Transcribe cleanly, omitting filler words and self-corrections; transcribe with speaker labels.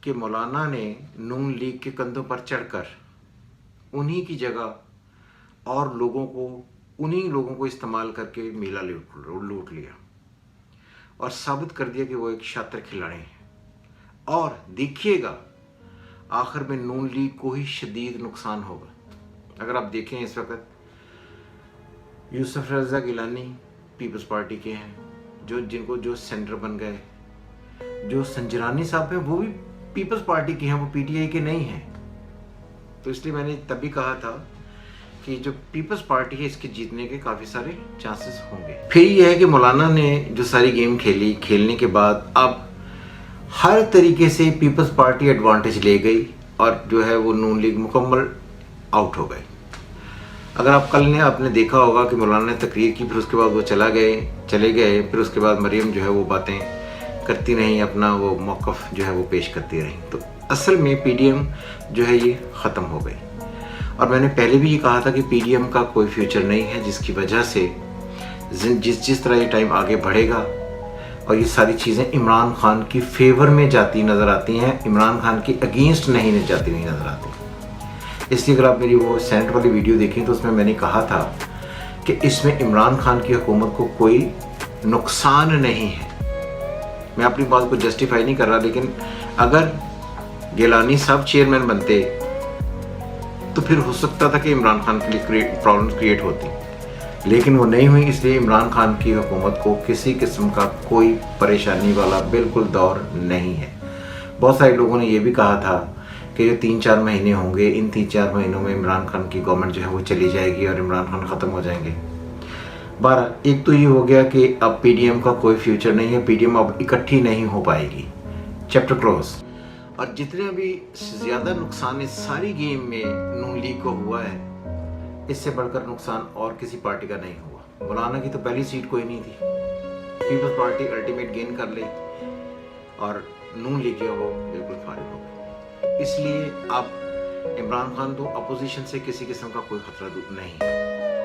Speaker 1: कि मौलाना ने नून लीग के कंधों पर चढ़कर उन्हीं की जगह और उन्हीं लोगों को इस्तेमाल करके मेला लूट लिया और साबित कर दिया कि वो एक शातिर खिलाड़ी हैं। और देखिएगा आखिर में नून लीग को ही शदीद नुकसान होगा। अगर आप देखें इस वक्त यूसुफ रज़ा गिलानी पीपल्स पार्टी के हैं, जो सेंटर बन गए, जो संजरानी साहब हैं वो भी पीपल्स पार्टी के हैं, वो पीटीआई के नहीं हैं। तो इसलिए मैंने तभी कहा था कि जो पीपल्स पार्टी है इसके जीतने के काफ़ी सारे चांसेस होंगे। फिर यह है कि मौलाना ने जो सारी गेम खेलने के बाद अब हर तरीके से पीपल्स पार्टी एडवांटेज ले गई और जो है वो नून लीग मुकम्मल आउट हो गए। अगर आप कल ने आपने देखा होगा कि मौलाना ने तकरीर की, फिर उसके बाद वो चले गए, फिर उसके बाद मरियम जो है वो बातें करती रहीं, अपना वो मौक़िफ़ जो है वो पेश करती रहीं। तो असल में पीडीएम जो है ये ख़त्म हो गई। और मैंने पहले भी ये कहा था कि पीडीएम का कोई फ्यूचर नहीं है, जिसकी वजह से जिस तरह ये टाइम आगे बढ़ेगा और ये सारी चीज़ें इमरान खान की फेवर में जाती नज़र आती हैं, इमरान खान के अगेंस्ट नहीं जाती हुई नज़र आती। इसलिए अगर आप मेरी वो सेनेट वाली वीडियो देखें तो उसमें मैंने कहा था कि इसमें इमरान खान की हुकूमत को कोई नुकसान नहीं है। मैं अपनी बात को जस्टिफाई नहीं कर रहा, लेकिन अगर गिलानी साहब चेयरमैन बनते तो फिर हो सकता था कि इमरान खान के लिए प्रॉब्लम क्रिएट होती, लेकिन वो नहीं हुई। इसलिए इमरान खान की हुकूमत को किसी किस्म का कोई परेशानी वाला बिल्कुल दौर नहीं है। बहुत सारे लोगों ने ये भी कहा था कि जो 3-4 महीने होंगे, इन 3-4 महीनों में इमरान खान की गवर्नमेंट जो है वो चली जाएगी और इमरान खान ख़त्म हो जाएंगे। 12 एक तो ये हो गया कि अब पीडीएम का कोई फ्यूचर नहीं है, पीडीएम अब इकट्ठी नहीं हो पाएगी, चैप्टर क्लोज। और जितने भी ज़्यादा नुकसान इस सारी गेम में नून लीग को हुआ है, इससे बढ़कर नुकसान और किसी पार्टी का नहीं हुआ। मौलाना की तो पहली सीट कोई नहीं थी, पीपल्स पार्टी अल्टीमेट गेन कर ली और नून लीग जो वो बिल्कुल फारिग हो गई। इसलिए अब इमरान खान तो अपोजिशन से किसी किस्म का कोई खतरा नहीं है।